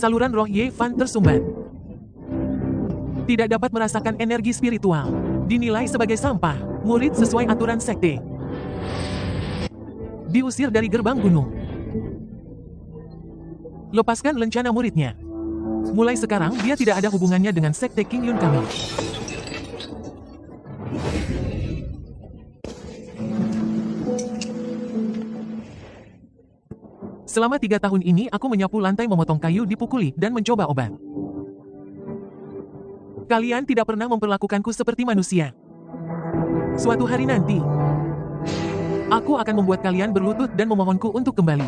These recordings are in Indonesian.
Saluran roh Ye Fan tersumbat. Tidak dapat merasakan energi spiritual. Dinilai sebagai sampah. Murid sesuai aturan sekte. Diusir dari gerbang gunung. Lepaskan lencana muridnya. Mulai sekarang dia tidak ada hubungannya dengan sekte King Yun kami. Selama 3 tahun ini aku menyapu lantai, memotong kayu, dipukuli, dan mencoba obat. Kalian tidak pernah memperlakukanku seperti manusia. Suatu hari nanti, aku akan membuat kalian berlutut dan memohonku untuk kembali.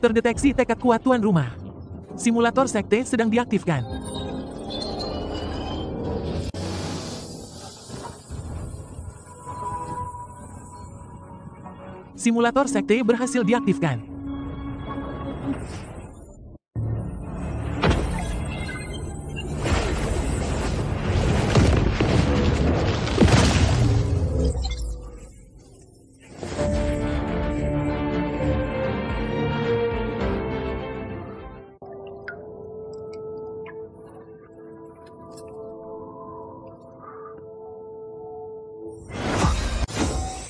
Terdeteksi tekad kuat tuan rumah. Simulator sekte sedang diaktifkan. Simulator sekte berhasil diaktifkan.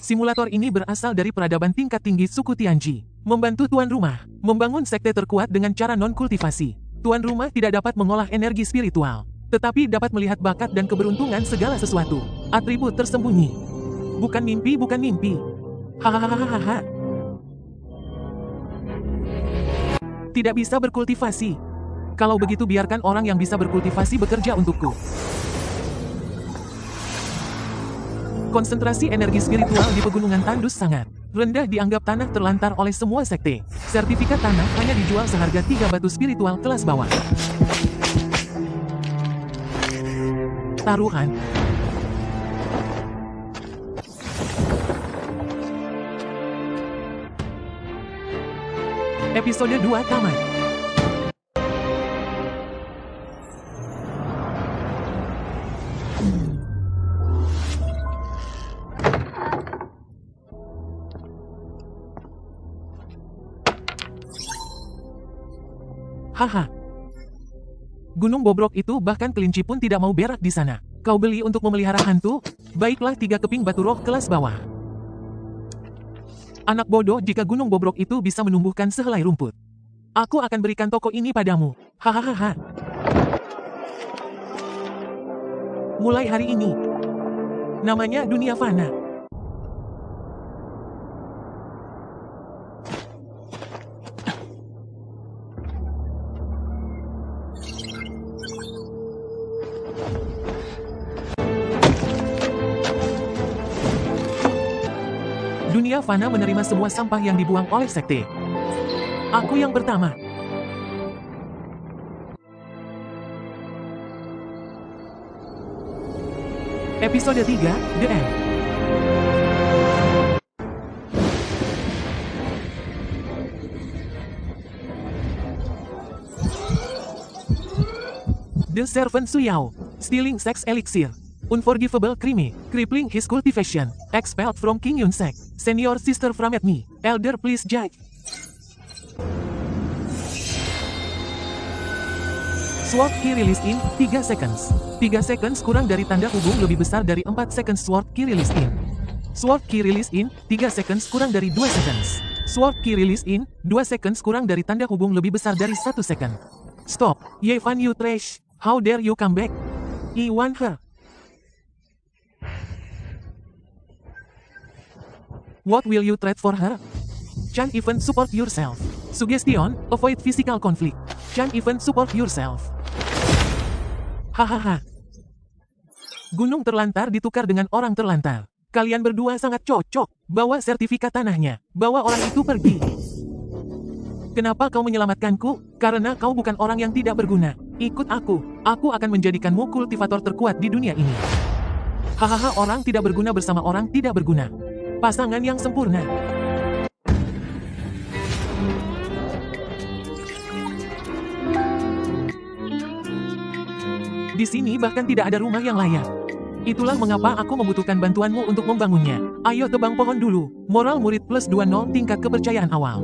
Simulator ini berasal dari peradaban tingkat tinggi suku Tianji. Membantu tuan rumah membangun sekte terkuat dengan cara non-kultivasi. Tuan rumah tidak dapat mengolah energi spiritual, tetapi dapat melihat bakat dan keberuntungan segala sesuatu. Atribut tersembunyi. Bukan mimpi, bukan mimpi. Hahaha. Tidak bisa berkultivasi. Kalau begitu biarkan orang yang bisa berkultivasi bekerja untukku. Konsentrasi energi spiritual di pegunungan tandus sangat rendah, dianggap tanah terlantar oleh semua sekte. Sertifikat tanah hanya dijual seharga 3 batu spiritual kelas bawah. Taruhan. Episode 2 tamat. Haha. Gunung bobrok itu, bahkan kelinci pun tidak mau berak di sana. Kau beli untuk memelihara hantu? Baiklah, 3 keping batu roh kelas bawah. Anak bodoh, jika gunung bobrok itu bisa menumbuhkan sehelai rumput, aku akan berikan toko ini padamu. Hahaha. Mulai hari ini, namanya dunia fana. Dunia fana menerima semua sampah yang dibuang oleh sekte. Aku yang pertama. Episode 3, The End. The Servant Suyao. Stealing sex elixir. Unforgivable crime, crippling his cultivation, expelled from King Yun sect. Senior sister from at me, elder please judge. Sword key release in 3 seconds. 3 seconds kurang dari tanda hubung lebih besar dari 4 seconds. Sword key release in. Sword key release in 3 seconds kurang dari 2 seconds. Sword key release in 2 seconds kurang dari tanda hubung lebih besar dari 1 second. Stop, Ye Fan, you trash. How dare you come back? I want her. What will you trade for her? Chan even support yourself. Suggestion, avoid physical conflict. Chan even support yourself. Hahaha. Gunung terlantar ditukar dengan orang terlantar. Kalian berdua sangat cocok. Bawa sertifikat tanahnya. Bawa orang itu pergi. Kenapa kau menyelamatkanku? Karena kau bukan orang yang tidak berguna. Ikut aku. Aku akan menjadikanmu kultivator terkuat di dunia ini. Hahaha, orang tidak berguna bersama orang tidak berguna. Pasangan yang sempurna. Di sini bahkan tidak ada rumah yang layak. Itulah mengapa aku membutuhkan bantuanmu untuk membangunnya. Ayo tebang pohon dulu. Moral murid plus 20 tingkat kepercayaan awal.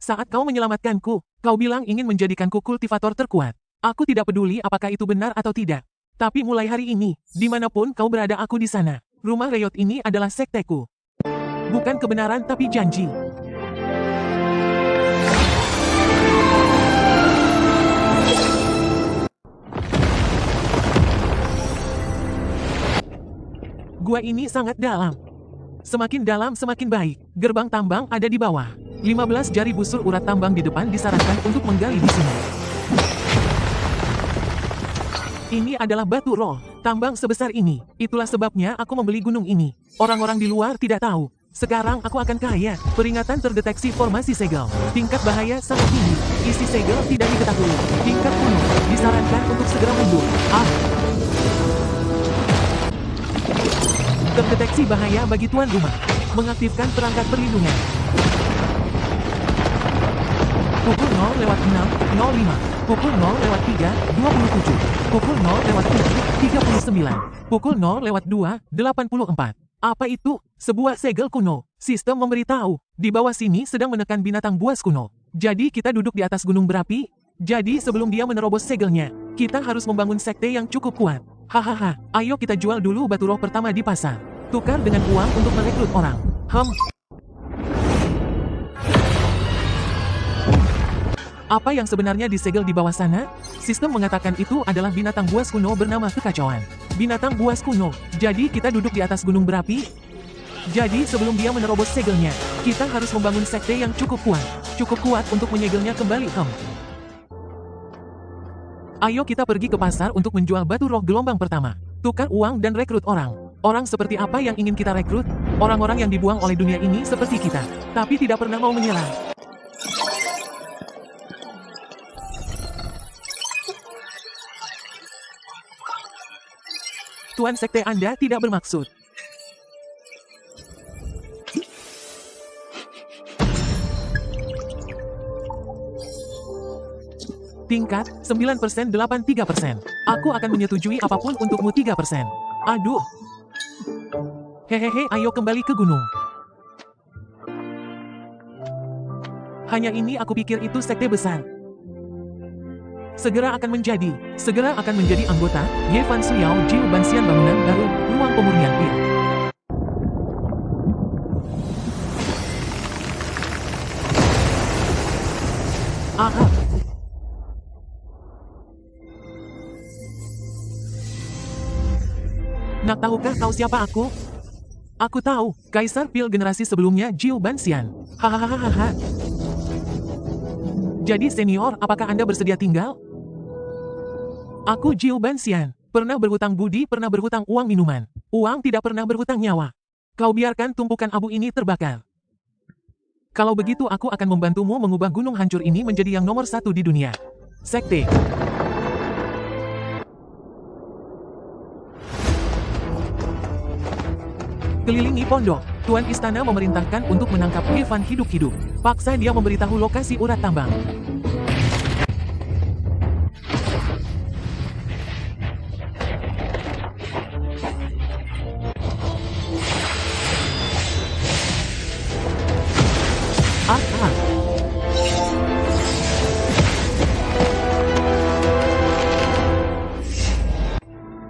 Saat kau menyelamatkanku, kau bilang ingin menjadikanku kultivator terkuat. Aku tidak peduli apakah itu benar atau tidak. Tapi mulai hari ini, dimanapun kau berada aku di sana. Rumah Riot ini adalah sekteku. Bukan kebenaran tapi janji. Gua ini sangat dalam. Semakin dalam semakin baik. Gerbang tambang ada di bawah. 15 jari busur urat tambang di depan disarankan untuk menggali di sini. Ini adalah batu roh, tambang sebesar ini. Itulah sebabnya aku membeli gunung ini. Orang-orang di luar tidak tahu. Sekarang aku akan kaya. Peringatan terdeteksi formasi segel. Tingkat bahaya sangat tinggi. Isi segel tidak diketahui. Tingkat kuno. Disarankan untuk segera mundur. Terdeteksi bahaya bagi tuan rumah. Mengaktifkan perangkat perlindungan. Pukul 0:06:05. Pukul 0:03:27. Pukul 0:07:39. Pukul 0:02:84. Apa itu? Sebuah segel kuno. Sistem memberitahu. Di bawah sini sedang menekan binatang buas kuno. Jadi kita duduk di atas gunung berapi. Jadi sebelum dia menerobos segelnya, kita harus membangun sekte yang cukup kuat. Hahaha, ayo kita jual dulu batu roh pertama di pasar. Tukar dengan uang untuk merekrut orang. Apa yang sebenarnya disegel di bawah sana? Sistem mengatakan itu adalah binatang buas kuno bernama kekacauan. Binatang buas kuno. Jadi kita duduk di atas gunung berapi? Jadi sebelum dia menerobos segelnya, kita harus membangun sekte yang cukup kuat. Cukup kuat untuk menyegelnya kembali. Ayo kita pergi ke pasar untuk menjual batu roh gelombang pertama. Tukar uang dan rekrut orang. Orang seperti apa yang ingin kita rekrut? Orang-orang yang dibuang oleh dunia ini seperti kita. Tapi tidak pernah mau menyerah. Tuan sekte Anda tidak bermaksud. Tingkat 9%, 83%. Aku akan menyetujui apapun untukmu 3%. Aduh. Hehehe, ayo kembali ke gunung. Hanya ini aku pikir itu sekte besar. Segera akan menjadi anggota, Ye Fan Suyao Jiu Bansian bangunan baru, ruang pemurnian pil. Aha. Nak tahukah kau siapa aku? Aku tahu, Kaisar Pil generasi sebelumnya Jiu Bansian. Hahaha. Jadi senior, apakah Anda bersedia tinggal? Aku Jiu Bansian. Pernah berhutang budi, pernah berhutang uang minuman. Uang tidak pernah berhutang nyawa. Kau biarkan tumpukan abu ini terbakar. Kalau begitu aku akan membantumu mengubah gunung hancur ini menjadi yang nomor 1 di dunia. Sekte. Kelilingi pondok. Tuan istana memerintahkan untuk menangkap Evan hidup-hidup. Paksa dia memberitahu lokasi urat tambang.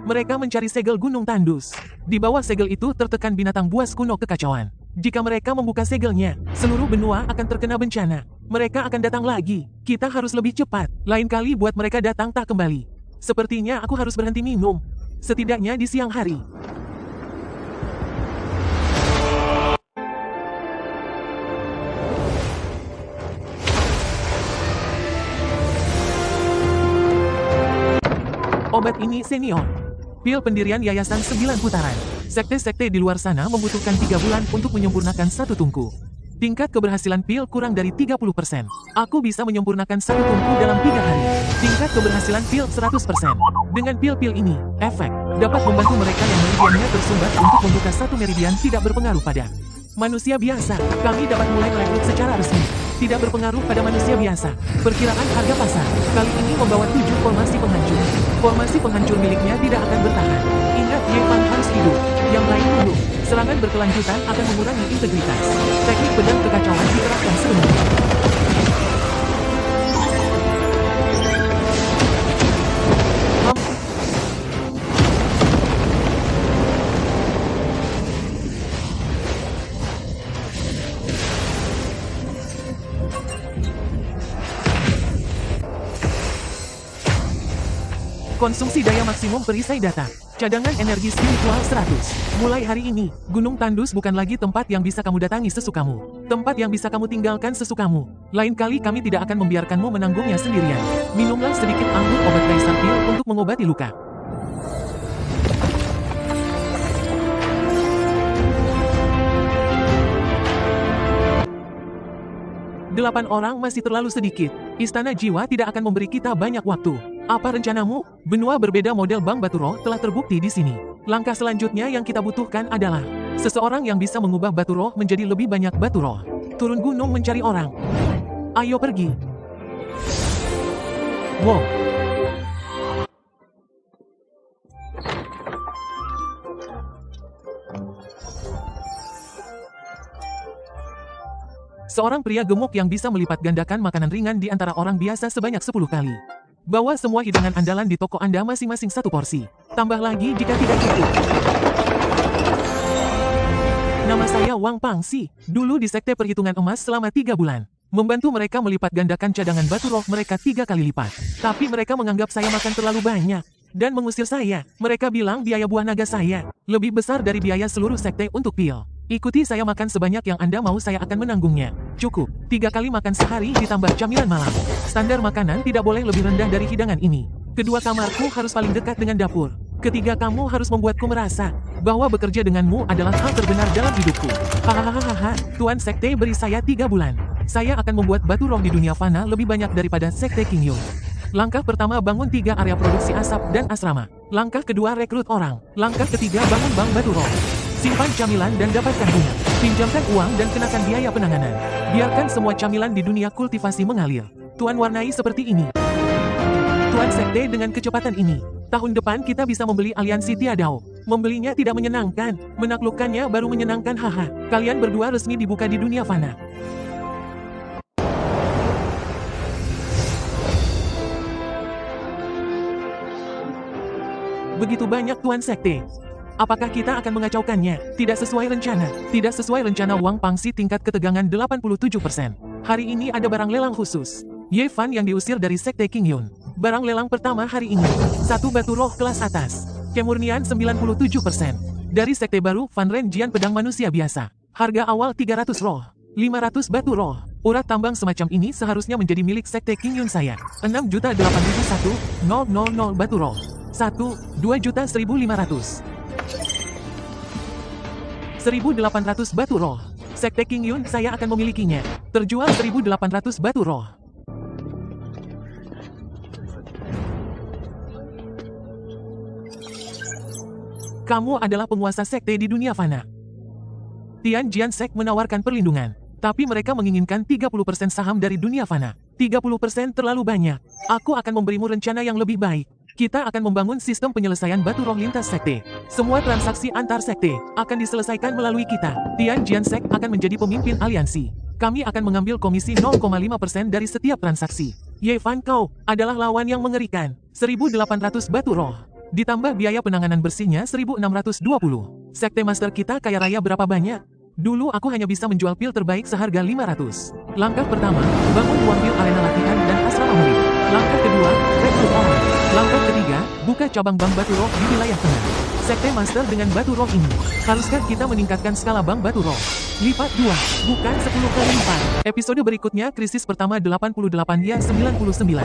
Mereka mencari segel gunung tandus. Di bawah segel itu tertekan binatang buas kuno kekacauan. Jika mereka membuka segelnya, seluruh benua akan terkena bencana. Mereka akan datang lagi. Kita harus lebih cepat. Lain kali buat mereka datang tak kembali. Sepertinya aku harus berhenti minum. Setidaknya di siang hari. Obat ini senior. Pil pendirian Yayasan 9 Putaran. Sekte-sekte di luar sana membutuhkan 3 bulan untuk menyempurnakan satu tungku. Tingkat keberhasilan pil kurang dari 30%. Aku bisa menyempurnakan satu tungku dalam 3 hari. Tingkat keberhasilan pil 100%. Dengan pil-pil ini, efek dapat membantu mereka yang meridiannya tersumbat untuk membuka satu meridian tidak berpengaruh pada manusia biasa. Kami dapat mulai merekrut secara resmi. Tidak berpengaruh pada manusia biasa. Perkiraan harga pasar kali ini membawa 7 formasi penghancur. Formasi penghancur miliknya tidak akan bertahan. Ingat, Ye Fan harus hidup. Yang lain tunduk. Serangan berkelanjutan akan mengurangi integritas. Teknik pedang kekacauan diterapkan sebenarnya. Konsumsi daya maksimum perisai data. Cadangan energi spiritual 100. Mulai hari ini, Gunung Tandus bukan lagi tempat yang bisa kamu datangi sesukamu. Tempat yang bisa kamu tinggalkan sesukamu. Lain kali kami tidak akan membiarkanmu menanggungnya sendirian. Minumlah sedikit anggur obat kaisar pil untuk mengobati luka. Delapan orang masih terlalu sedikit. Istana Jiwa tidak akan memberi kita banyak waktu. Apa rencanamu? Benua berbeda model Bang Batu Roh telah terbukti di sini. Langkah selanjutnya yang kita butuhkan adalah seseorang yang bisa mengubah Batu Roh menjadi lebih banyak Batu Roh. Turun gunung mencari orang. Ayo pergi. Wow. Seorang pria gemuk yang bisa melipat gandakan makanan ringan di antara orang biasa sebanyak 10 kali. Bawa semua hidangan andalan di toko Anda masing-masing 1 porsi. Tambah lagi jika tidak cukup. Nama saya Wang Pangxi. Dulu di Sekte Perhitungan Emas selama 3 bulan. Membantu mereka melipat gandakan cadangan batu roh mereka 3 kali lipat. Tapi mereka menganggap saya makan terlalu banyak. Dan mengusir saya. Mereka bilang biaya buah naga saya lebih besar dari biaya seluruh sekte untuk pil. Ikuti saya makan sebanyak yang Anda mau, saya akan menanggungnya. Cukup. 3 kali makan sehari ditambah camilan malam. Standar makanan tidak boleh lebih rendah dari hidangan ini. Kedua, kamarku harus paling dekat dengan dapur. Ketiga, kamu harus membuatku merasa bahwa bekerja denganmu adalah hal terbenar dalam hidupku. Hahaha, Tuan Sekte beri saya 3 bulan. Saya akan membuat batu roh di dunia fana lebih banyak daripada Sekte King Yun. Langkah pertama, bangun 3 area produksi asap dan asrama. Langkah kedua, rekrut orang. Langkah ketiga, bangun bank batu roh. Simpan camilan dan dapatkan bunga. Pinjamkan uang dan kenakan biaya penanganan. Biarkan semua camilan di dunia kultivasi mengalir. Tuan warnai seperti ini. Tuan Sekte dengan kecepatan ini. Tahun depan kita bisa membeli aliansi Tiadao. Membelinya tidak menyenangkan. Menaklukkannya baru menyenangkan, haha. Kalian berdua resmi dibuka di dunia fana. Begitu banyak Tuan Sekte. Apakah kita akan mengacaukannya? Tidak sesuai rencana. Tidak sesuai rencana. Wang Pangxi tingkat ketegangan 87%. Hari ini ada barang lelang khusus. Ye Fan yang diusir dari Sekte King Yun. Barang lelang pertama hari ini. 1 batu roh kelas atas. Kemurnian 97%. Dari Sekte baru, Fan Ren Jian pedang manusia biasa. Harga awal 300 roh. 500 batu roh. Urat tambang semacam ini seharusnya menjadi milik Sekte King Yun saya. 6.801.000 batu roh. 2.1.500. 1.800 batu roh. Sekte King Yun saya akan memilikinya. Terjual 1.800 batu roh. Kamu adalah penguasa sekte di dunia fana. Tian Jian Sek menawarkan perlindungan. Tapi mereka menginginkan 30% saham dari dunia fana. 30% terlalu banyak. Aku akan memberimu rencana yang lebih baik. Kita akan membangun sistem penyelesaian batu roh lintas sekte. Semua transaksi antar sekte akan diselesaikan melalui kita. Tian Jian Sek akan menjadi pemimpin aliansi. Kami akan mengambil komisi 0,5% dari setiap transaksi. Ye Fan, kau adalah lawan yang mengerikan. 1.800 batu roh. Ditambah biaya penanganan bersihnya 1.620. Sekte master kita kaya raya berapa banyak? Dulu aku hanya bisa menjual pil terbaik seharga 500. Langkah pertama, bangun 2 pil arena latihan dan asrama murid. Langkah kedua, rekrut orang. Langkah ketiga, buka cabang bank batu roh di wilayah tengah. Sekte master dengan batu roh ini. Haruskah kita meningkatkan skala bank batu roh? Lipat 2, bukan 10 kali lipat. Episode berikutnya, krisis pertama 88 ya 99.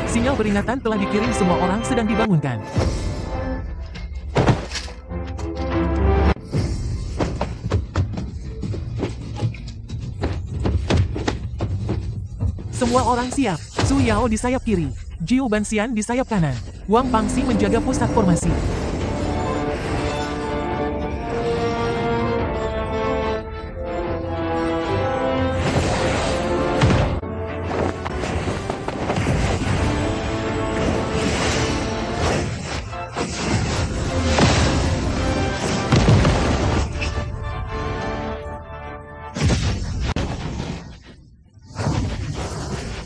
Sinyal peringatan telah dikirim, semua orang sedang dibangunkan. Semua orang siap. Su Yao di sayap kiri. Jiu Banxian di sayap kanan. Wang Pangxi menjaga pusat formasi.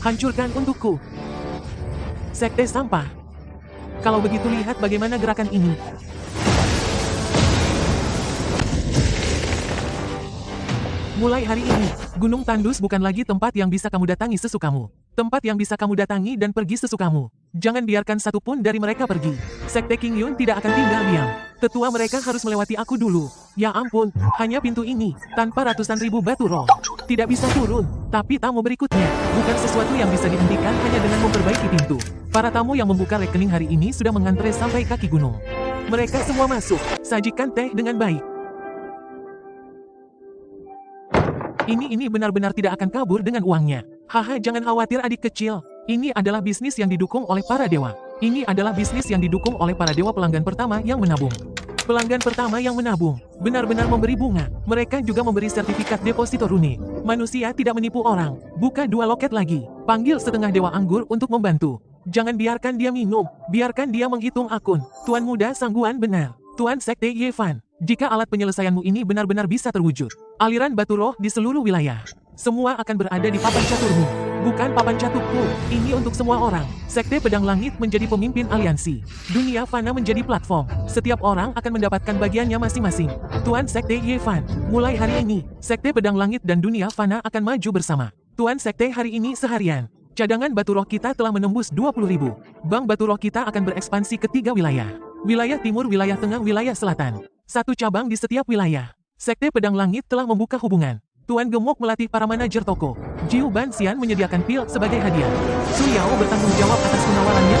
Hancurkan untukku. Sekte sampah. Kalau begitu lihat bagaimana gerakan ini. Mulai hari ini, Gunung Tandus bukan lagi tempat yang bisa kamu datangi sesukamu. Tempat yang bisa kamu datangi dan pergi sesukamu. Jangan biarkan satupun dari mereka pergi. Sekte King Yun tidak akan tinggal diam. Tetua mereka harus melewati aku dulu. Ya ampun, hanya pintu ini, tanpa ratusan ribu batu roh. Tidak bisa turun, tapi tamu berikutnya, bukan sesuatu yang bisa dihentikan hanya dengan memperbaiki pintu. Para tamu yang membuka rekening hari ini sudah mengantre sampai kaki gunung. Mereka semua masuk, sajikan teh dengan baik. Ini benar-benar tidak akan kabur dengan uangnya. Haha, jangan khawatir adik kecil. Ini adalah bisnis yang didukung oleh para dewa. Ini adalah bisnis yang didukung oleh para dewa pelanggan pertama yang menabung. Pelanggan pertama yang menabung, benar-benar memberi bunga. Mereka juga memberi sertifikat deposito rune. Manusia tidak menipu orang. Buka 2 loket lagi. Panggil setengah dewa anggur untuk membantu. Jangan biarkan dia minum. Biarkan dia menghitung akun. Tuan muda sangguan benar. Tuan Sekte Yevan. Jika alat penyelesaianmu ini benar-benar bisa terwujud, aliran batu roh di seluruh wilayah, semua akan berada di papan caturmu. Bukan papan caturku, ini untuk semua orang. Sekte Pedang Langit menjadi pemimpin aliansi. Dunia Fana menjadi platform. Setiap orang akan mendapatkan bagiannya masing-masing. Tuan Sekte Yevan, mulai hari ini, Sekte Pedang Langit dan Dunia Fana akan maju bersama. Tuan Sekte hari ini seharian. Cadangan batu roh kita telah menembus 20.000. Bank batu roh kita akan berekspansi ke 3 wilayah. Wilayah timur, wilayah tengah, wilayah selatan. 1 cabang di setiap wilayah. Sekte Pedang Langit telah membuka hubungan. Tuan Gemuk melatih para manajer toko. Jiu Banxian menyediakan pil sebagai hadiah. Su Yao bertanggung jawab atas penawarannya.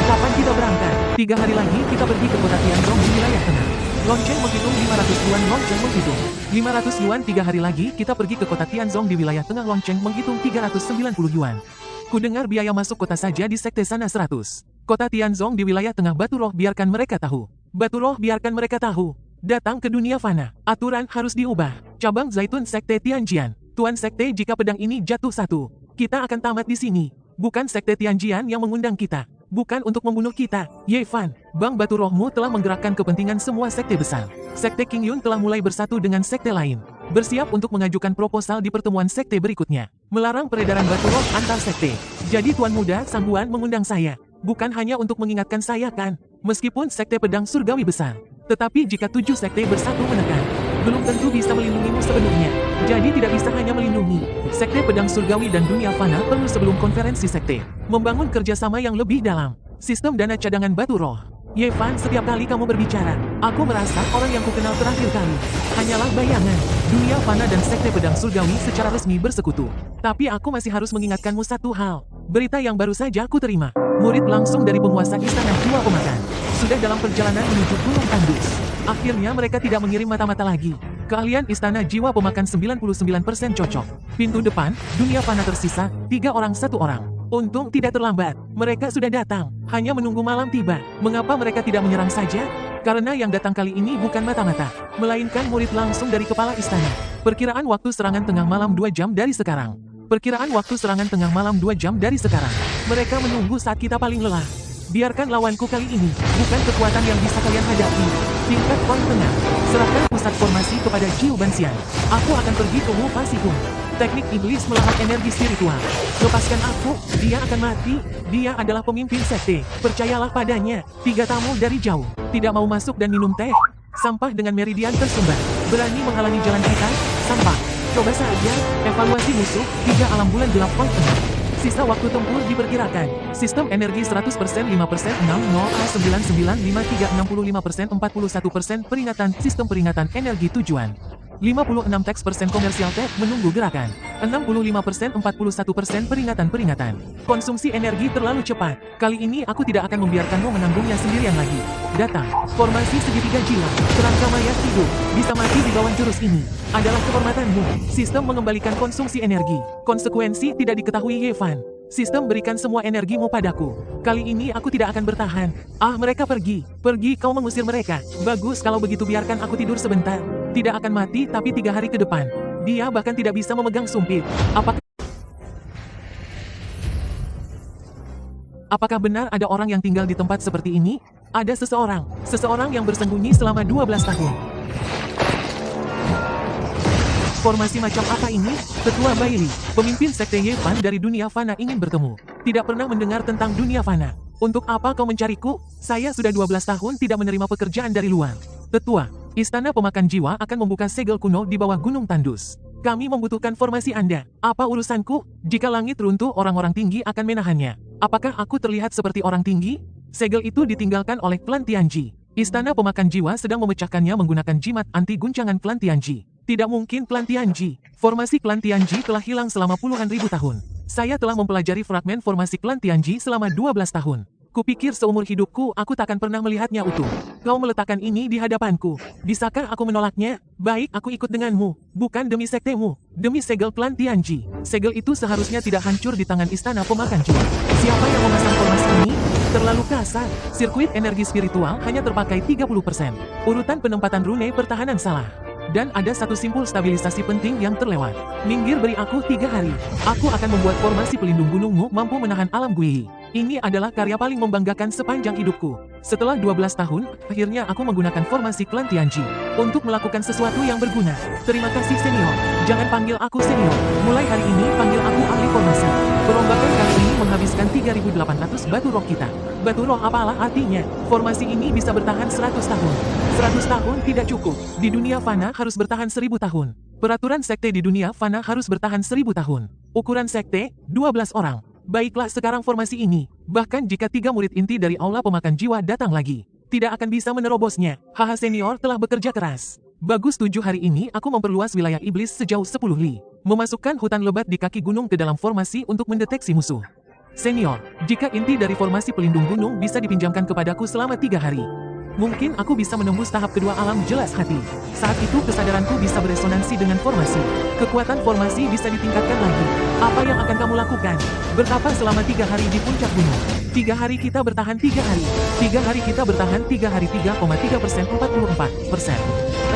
Kapan kita berangkat? 3 hari lagi kita pergi ke kota Tianzong di wilayah tengah. Lonceng menghitung 500 yuan. Lonceng menghitung 500 yuan. 3 hari lagi kita pergi ke kota Tianzong di wilayah tengah. Lonceng menghitung 390 yuan. Ku dengar biaya masuk kota saja di sekte sana 100. Kota Tianzong di wilayah tengah batu roh, biarkan mereka tahu. Batu roh, biarkan mereka tahu. Datang ke dunia fana. Aturan harus diubah. Cabang Zaitun Sekte Tianjian. Tuan Sekte, jika pedang ini jatuh 1, kita akan tamat di sini. Bukan Sekte Tianjian yang mengundang kita. Bukan untuk membunuh kita. Yevan, Bank Batu Rohmu telah menggerakkan kepentingan semua sekte besar. Sekte King Yun telah mulai bersatu dengan sekte lain. Bersiap untuk mengajukan proposal di pertemuan sekte berikutnya. Melarang peredaran batu roh antar sekte. Jadi Tuan Muda Sangguan mengundang saya. Bukan hanya untuk mengingatkan saya kan? Meskipun sekte pedang surgawi besar. Tetapi jika 7 sekte bersatu menekan, belum tentu bisa melindungimu sepenuhnya. Jadi tidak bisa hanya melindungi. Sekte pedang surgawi dan dunia fana perlu sebelum konferensi sekte membangun kerjasama yang lebih dalam. Sistem dana cadangan batu roh. Yevan, setiap kali kamu berbicara, aku merasa orang yang kukenal terakhir kali hanyalah bayangan. Dunia fana dan sekte pedang surgawi secara resmi bersekutu. Tapi aku masih harus mengingatkanmu satu hal. Berita yang baru saja aku terima. Murid langsung dari penguasa Istana Jiwa Pemakan sudah dalam perjalanan menuju Gunung Tandus. Akhirnya mereka tidak mengirim mata-mata lagi. Keahlian Istana Jiwa Pemakan 99% cocok. Pintu depan, dunia fana tersisa, 3 orang 1 orang. Untung tidak terlambat. Mereka sudah datang. Hanya menunggu malam tiba. Mengapa mereka tidak menyerang saja? Karena yang datang kali ini bukan mata-mata, melainkan murid langsung dari kepala istana. Perkiraan waktu serangan tengah malam 2 jam dari sekarang. Perkiraan waktu serangan tengah malam 2 jam dari sekarang. Mereka menunggu saat kita paling lelah. Biarkan lawanku kali ini, bukan kekuatan yang bisa kalian hadapi. Tingkat poin tengah. Serahkan pusat formasi kepada Jiu Banxian. Aku akan pergi ke Wu Pasihun. Teknik iblis melahap energi spiritual. Lepaskan aku, dia akan mati. Dia adalah pemimpin sekte. Percayalah padanya. 3 tamu dari jauh. Tidak mau masuk dan minum teh. Sampah dengan meridian tersumbat. Berani menghalangi jalan kita? Sampah. Coba saja, evaluasi musuh, 3 alam bulan gelap poin tengah. Sisa waktu tempur diperkirakan. Sistem energi 100%, 5%, 60A995365%, 41% peringatan. Sistem peringatan energi tujuan. 56 teks persen komersial tech menunggu gerakan. 65%, 41% peringatan-peringatan. Konsumsi energi terlalu cepat. Kali ini aku tidak akan membiarkanmu menanggungnya sendirian lagi. Datang. Formasi segitiga jiwa. Kerangka mayat hidup. Bisa mati di bawah jurus ini. Adalah kehormatanmu. Sistem mengembalikan konsumsi energi. Konsekuensi tidak diketahui Yevan. Sistem berikan semua energimu padaku. Kali ini aku tidak akan bertahan. Mereka pergi. Pergi, kau mengusir mereka. Bagus, kalau begitu biarkan aku tidur sebentar. Tidak akan mati, tapi 3 hari ke depan. Dia bahkan tidak bisa memegang sumpit. Apakah benar ada orang yang tinggal di tempat seperti ini? Ada seseorang yang bersembunyi selama 12 tahun. Formasi macam apa ini? Ketua Bailey, pemimpin sekte Yevan dari dunia fana ingin bertemu. Tidak pernah mendengar tentang dunia fana. Untuk apa kau mencariku? Saya sudah 12 tahun tidak menerima pekerjaan dari luar. Tetua, Istana Pemakan Jiwa akan membuka segel kuno di bawah Gunung Tandus. Kami membutuhkan formasi Anda. Apa urusanku? Jika langit runtuh, orang-orang tinggi akan menahannya. Apakah aku terlihat seperti orang tinggi? Segel itu ditinggalkan oleh klan Tianji. Istana Pemakan Jiwa sedang memecahkannya menggunakan jimat anti guncangan klan Tianji. Tidak mungkin klan Tianji. Formasi klan Tianji telah hilang selama puluhan ribu tahun. Saya telah mempelajari fragmen formasi klan Tianji selama 12 tahun. Kupikir seumur hidupku aku takkan pernah melihatnya utuh. Kau meletakkan ini di hadapanku. Bisakah aku menolaknya? Baik, aku ikut denganmu. Bukan demi sektemu. Demi segel klan Tianji. Segel itu seharusnya tidak hancur di tangan Istana Pemakan Jiwa. Siapa yang memasang formasi ini? Terlalu kasar. Sirkuit energi spiritual hanya terpakai 30%. Urutan penempatan rune pertahanan salah. Dan ada satu simpul stabilisasi penting yang terlewat. Minggir, beri aku 3 hari. Aku akan membuat formasi pelindung gunungmu mampu menahan alam Guihi. Ini adalah karya paling membanggakan sepanjang hidupku. Setelah 12 tahun, akhirnya aku menggunakan formasi klan Tianji untuk melakukan sesuatu yang berguna. Terima kasih senior. Jangan panggil aku senior. Mulai hari ini panggil aku ahli formasi. Perombakan kali ini menghabiskan 3.800 batu roh kita. Batu roh apalah artinya? Formasi ini bisa bertahan 100 tahun. 100 tahun tidak cukup. Di dunia fana harus bertahan 1000 tahun. Peraturan sekte di dunia fana harus bertahan 1000 tahun. Ukuran sekte, 12 orang. Baiklah, sekarang formasi ini. Bahkan jika 3 murid inti dari Aula Pemakan Jiwa datang lagi, tidak akan bisa menerobosnya. Haha, senior telah bekerja keras. Bagus, 7 hari ini aku memperluas wilayah iblis sejauh 10 li. Memasukkan hutan lebat di kaki gunung ke dalam formasi untuk mendeteksi musuh. Senior, jika inti dari formasi pelindung gunung bisa dipinjamkan kepadaku selama 3 hari. Mungkin aku bisa menembus tahap kedua alam jelas hati. Saat itu kesadaranku bisa beresonansi dengan formasi. Kekuatan formasi bisa ditingkatkan lagi. Apa yang akan kamu lakukan? Bertapa selama 3 hari di puncak gunung. 3 hari kita bertahan 3 hari. 3 hari kita bertahan 3 hari 3,3% 44%.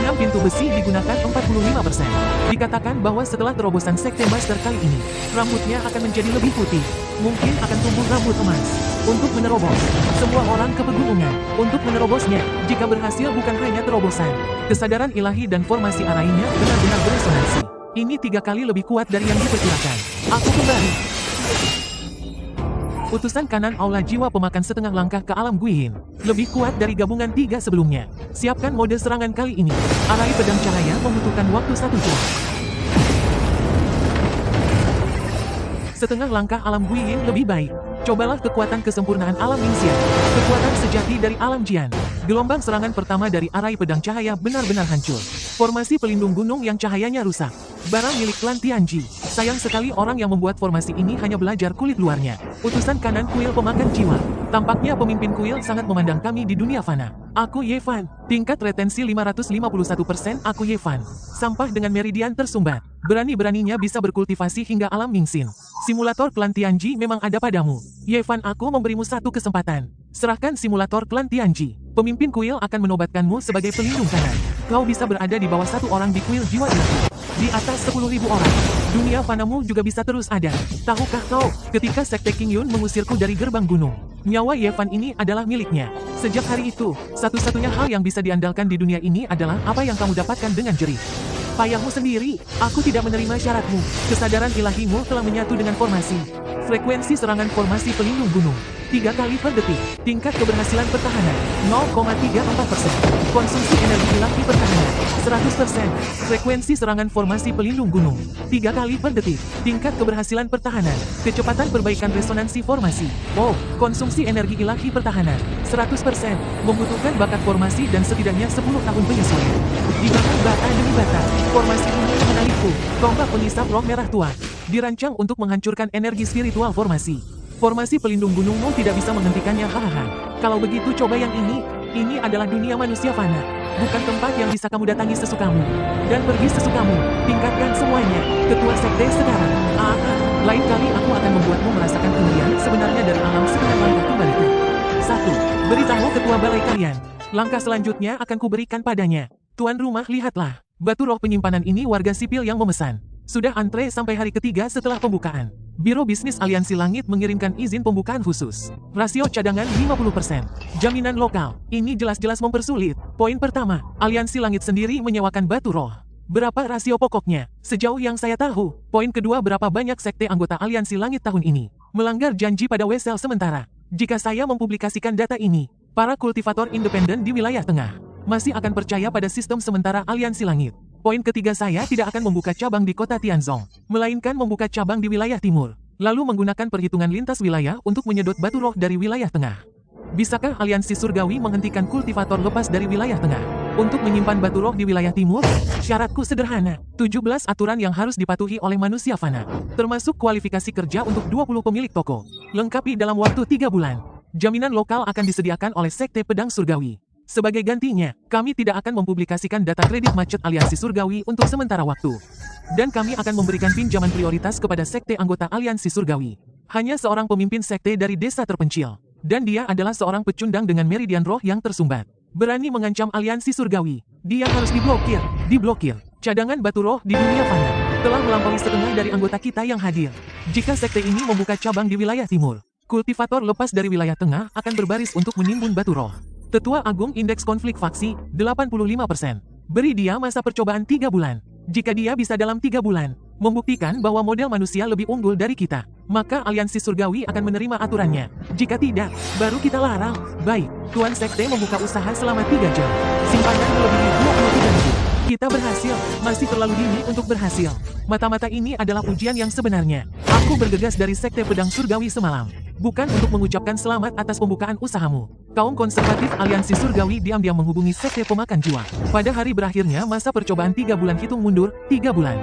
6 pintu besi digunakan 45%. Dikatakan bahwa setelah terobosan sekte master kali ini, rambutnya akan menjadi lebih putih. Mungkin akan tumbuh rambut emas. Untuk menerobos, semua orang ke pegunungan. Untuk menerobosnya, jika berhasil bukan hanya terobosan. Kesadaran ilahi dan formasi arainya benar-benar beresonansi. Ini 3 kali lebih kuat dari yang diperkirakan. Aku kembali. Utusan kanan Aula Jiwa Pemakan setengah langkah ke alam Guihin. Lebih kuat dari gabungan 3 sebelumnya. Siapkan mode serangan kali ini. Arai pedang cahaya membutuhkan waktu 1 jam. Setengah langkah alam Guihin lebih baik. Cobalah kekuatan kesempurnaan alam Yingxian. Kekuatan sejati dari alam Jian. Gelombang serangan pertama dari arai pedang cahaya benar-benar hancur. Formasi pelindung gunung yang cahayanya rusak. Barang milik klan Tianji. Sayang sekali orang yang membuat formasi ini hanya belajar kulit luarnya. Utusan kanan kuil pemakan jiwa. Tampaknya pemimpin kuil sangat memandang kami di dunia fana. Aku Yevan. Tingkat retensi 551%. Aku Yevan. Sampah dengan meridian tersumbat. Berani-beraninya bisa berkultivasi hingga alam Mingxin. Simulator klan Tianji memang ada padamu. Yevan, aku memberimu 1 kesempatan. Serahkan simulator klan Tianji. Pemimpin kuil akan menobatkanmu sebagai pelindung kanan. Kau bisa berada di bawah 1 orang di kuil jiwa ilahi. Di atas 10.000 orang. Dunia fanamu juga bisa terus ada. Tahukah kau, ketika sekte King Yun mengusirku dari gerbang gunung, nyawa Yevan ini adalah miliknya. Sejak hari itu, satu-satunya hal yang bisa diandalkan di dunia ini adalah apa yang kamu dapatkan dengan jerih. Payahmu sendiri, aku tidak menerima syaratmu. Kesadaran ilahimu telah menyatu dengan formasi. Frekuensi serangan formasi pelindung gunung. 3 kali per detik. Tingkat keberhasilan pertahanan 0,34%. Konsumsi energi ilahi pertahanan 100%. Frekuensi serangan formasi pelindung gunung 3 kali per detik. Tingkat keberhasilan pertahanan. Kecepatan perbaikan resonansi formasi. Konsumsi energi ilahi pertahanan 100%. Membutuhkan bakat formasi dan setidaknya 10 tahun penyesuaian. Dibangun bata demi bata. Formasi ini mengenaliku. Tombak pengisap roh merah tua. Dirancang untuk menghancurkan energi spiritual formasi. Formasi pelindung gunungmu tidak bisa menghentikannya, hahaha. Kalau begitu coba yang ini. Ini adalah dunia manusia fana. Bukan tempat yang bisa kamu datangi sesukamu. Dan pergi sesukamu. Tingkatkan semuanya. Ketua sekte sekarang. Lain kali aku akan membuatmu merasakan kengerian sebenarnya dari alam sekitar langkah kembaliku. 1. Beritahu ketua balai kalian. Langkah selanjutnya akan kuberikan padanya. Tuan rumah, lihatlah. Batu roh penyimpanan ini warga sipil yang memesan. Sudah antre sampai hari ketiga setelah pembukaan. Biro Bisnis Aliansi Langit mengirimkan izin pembukaan khusus. Rasio cadangan 50%. Jaminan lokal. Ini jelas-jelas mempersulit. Poin pertama, Aliansi Langit sendiri menyewakan batu roh. Berapa rasio pokoknya? Sejauh yang saya tahu. Poin kedua, berapa banyak sekte anggota Aliansi Langit tahun ini melanggar janji pada Wesel sementara. Jika saya mempublikasikan data ini, para kultivator independen di wilayah tengah masih akan percaya pada sistem sementara Aliansi Langit. Poin ketiga, saya tidak akan membuka cabang di kota Tianzong, melainkan membuka cabang di wilayah timur, lalu menggunakan perhitungan lintas wilayah untuk menyedot batu roh dari wilayah tengah. Bisakah Aliansi Surgawi menghentikan kultivator lepas dari wilayah tengah untuk menyimpan batu roh di wilayah timur? Syaratku sederhana, 17 aturan yang harus dipatuhi oleh manusia fana, termasuk kualifikasi kerja untuk 20 pemilik toko, lengkapi dalam waktu 3 bulan. Jaminan lokal akan disediakan oleh Sekte Pedang Surgawi. Sebagai gantinya, kami tidak akan mempublikasikan data kredit macet Aliansi Surgawi untuk sementara waktu. Dan kami akan memberikan pinjaman prioritas kepada sekte anggota Aliansi Surgawi. Hanya seorang pemimpin sekte dari desa terpencil. Dan dia adalah seorang pecundang dengan meridian roh yang tersumbat. Berani mengancam Aliansi Surgawi. Dia harus diblokir. Diblokir. Cadangan batu roh di dunia fana telah melampaui setengah dari anggota kita yang hadir. Jika sekte ini membuka cabang di wilayah timur, kultivator lepas dari wilayah tengah akan berbaris untuk menimbun batu roh. Tetua Agung Indeks Konflik Faksi, 85%. Beri dia masa percobaan 3 bulan. Jika dia bisa dalam 3 bulan membuktikan bahwa model manusia lebih unggul dari kita, maka Aliansi Surgawi akan menerima aturannya. Jika tidak, baru kita larang. Baik, Tuan Sekte membuka usaha selama 3 jam. Simpanan melebihi 23.000. Kita berhasil, masih terlalu dini untuk berhasil. Mata-mata ini adalah ujian yang sebenarnya. Aku bergegas dari Sekte Pedang Surgawi semalam, bukan untuk mengucapkan selamat atas pembukaan usahamu. Kaum konservatif Aliansi Surgawi diam-diam menghubungi Sekte Pemakan Jiwa. Pada hari berakhirnya masa percobaan 3 bulan hitung mundur, 3 bulan.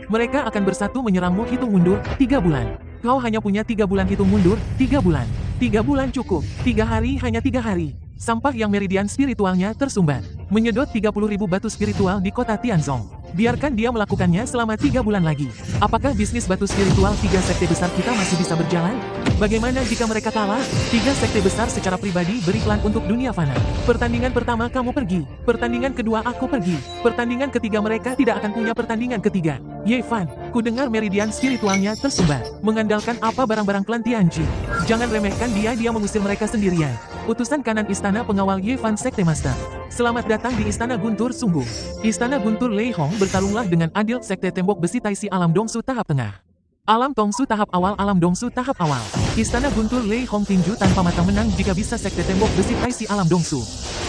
Mereka akan bersatu menyerangmu hitung mundur, 3 bulan. Kau hanya punya 3 bulan hitung mundur, 3 bulan. 3 bulan cukup, 3 hari hanya 3 hari. Sampah yang meridian spiritualnya tersumbat. Menyedot 30.000 batu spiritual di kota Tianzong. Biarkan dia melakukannya selama 3 bulan lagi. Apakah bisnis batu spiritual 3 sekte besar kita masih bisa berjalan? Bagaimana jika mereka kalah? 3 sekte besar secara pribadi beriklan untuk dunia fana. Pertandingan pertama kamu pergi. Pertandingan kedua aku pergi. Pertandingan ketiga mereka tidak akan punya pertandingan ketiga. Ye Fan, ku dengar meridian spiritualnya tersumbat. Mengandalkan apa barang-barang klan Tianji? Jangan remehkan dia mengusir mereka sendirian. Utusan kanan Istana Pengawal Ye Fan Sekte Master. Selamat datang di Istana Guntur Sungguh. Istana Guntur Lei Hong, bertarunglah dengan adil. Sekte Tembok Besi Taisi Alam Dongsu tahap tengah. Alam Tongsu tahap awal. Alam Dongsu tahap awal. Istana Guntur Lei Hong tinju tanpa mata menang jika bisa. Sekte Tembok Besi Taisi Alam Dongsu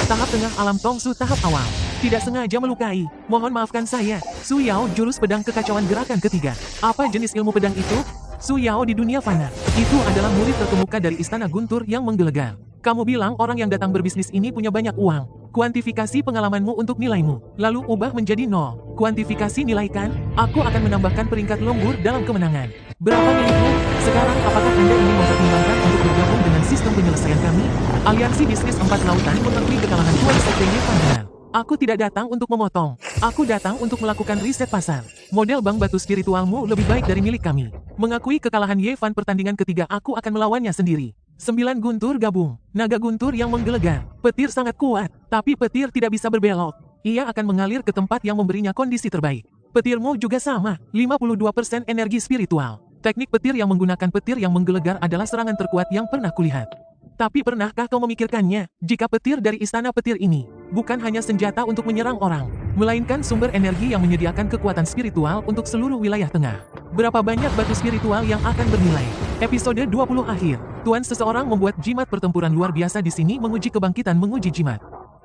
tahap tengah. Alam Tongsu tahap awal. Tidak sengaja melukai. Mohon maafkan saya. Su Yao, jurus pedang kekacauan gerakan ketiga. Apa jenis ilmu pedang itu? Su Yao di dunia fana. Itu adalah murid terkemuka dari Istana Guntur yang menggelegar. Kamu bilang orang yang datang berbisnis ini punya banyak uang. Kuantifikasi pengalamanmu untuk nilaimu, lalu ubah menjadi 0. Kuantifikasi nilai kan? Aku akan menambahkan peringkat lembur dalam kemenangan. Berapa milikmu? Sekarang apakah Anda ingin mempertimbangkan untuk bergabung dengan sistem penyelesaian kami? Aliansi Bisnis 4 Lautan mengakui kekalahan Tuan Sekte Ye Fan Benar. Aku tidak datang untuk memotong. Aku datang untuk melakukan riset pasar. Model bank batu spiritualmu lebih baik dari milik kami. Mengakui kekalahan Ye Fan pertandingan ketiga, aku akan melawannya sendiri. 9 guntur gabung. Naga guntur yang menggelegar. Petir sangat kuat, tapi petir tidak bisa berbelok. Ia akan mengalir ke tempat yang memberinya kondisi terbaik. Petirmu juga sama, 52% energi spiritual. Teknik petir yang menggunakan petir yang menggelegar adalah serangan terkuat yang pernah kulihat. Tapi pernahkah kau memikirkannya, jika petir dari istana petir ini bukan hanya senjata untuk menyerang orang, melainkan sumber energi yang menyediakan kekuatan spiritual untuk seluruh wilayah tengah? Berapa banyak batu spiritual yang akan bernilai? Episode 20 akhir. Tuan seseorang membuat jimat pertempuran luar biasa di sini. Menguji kebangkitan, menguji jimat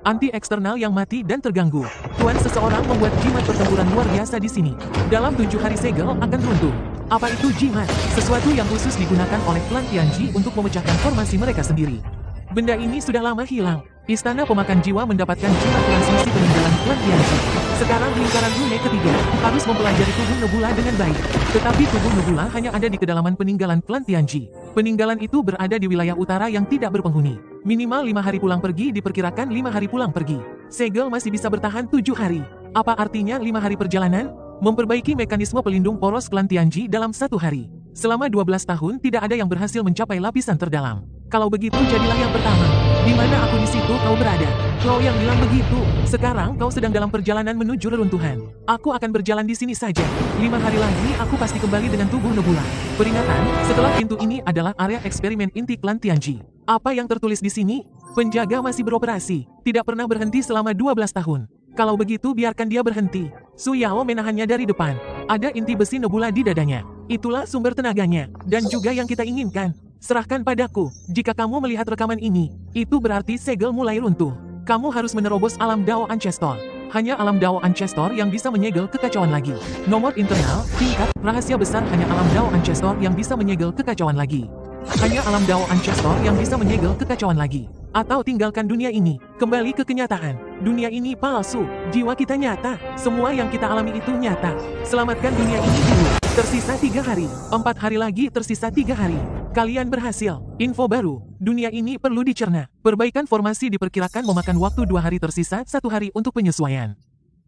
anti eksternal yang mati dan terganggu. Tuan seseorang membuat jimat pertempuran luar biasa di sini. Dalam 7 hari segel akan runtuh. Apa itu jimat? Sesuatu yang khusus digunakan oleh klan Tianji untuk memecahkan formasi mereka sendiri. Benda ini sudah lama hilang. Istana Pemakan Jiwa mendapatkan jimat transmisi peninggalan klan Tianji. Sekarang lingkaran rune ketiga harus mempelajari tubuh Nebula dengan baik. Tetapi tubuh Nebula hanya ada di kedalaman peninggalan klan Tianji. Peninggalan itu berada di wilayah utara yang tidak berpenghuni. Minimal 5 hari pulang pergi, diperkirakan 5 hari pulang pergi. Segel masih bisa bertahan 7 hari. Apa artinya 5 hari perjalanan? Memperbaiki mekanisme pelindung poros klan Tianji dalam 1 hari. Selama 12 tahun tidak ada yang berhasil mencapai lapisan terdalam. Kalau begitu jadilah yang pertama. Di mana aku di situ kau berada? Kau yang bilang begitu. Sekarang kau sedang dalam perjalanan menuju reruntuhan. Aku akan berjalan di sini saja. 5 hari lagi aku pasti kembali dengan tubuh Nebula. Peringatan, setelah pintu ini adalah area eksperimen inti klan Tianji. Apa yang tertulis di sini? Penjaga masih beroperasi. Tidak pernah berhenti selama 12 tahun. Kalau begitu biarkan dia berhenti. Su Yao menahannya dari depan. Ada inti besi Nebula di dadanya. Itulah sumber tenaganya. Dan juga yang kita inginkan. Serahkan padaku. Jika kamu melihat rekaman ini, itu berarti segel mulai runtuh. Kamu harus menerobos alam Dao Ancestor. Hanya alam Dao Ancestor yang bisa menyegel kekacauan lagi. Nomor internal, tingkat, rahasia besar hanya alam Dao Ancestor yang bisa menyegel kekacauan lagi. Hanya alam Dao Ancestor yang bisa menyegel kekacauan lagi. Atau tinggalkan dunia ini, kembali ke kenyataan. Dunia ini palsu, jiwa kita nyata, semua yang kita alami itu nyata. Selamatkan dunia ini dulu. Tersisa 3 hari, 4 hari lagi tersisa 3 hari. Kalian berhasil. Info baru, dunia ini perlu dicerna. Perbaikan formasi diperkirakan memakan waktu 2 hari tersisa 1 hari untuk penyesuaian.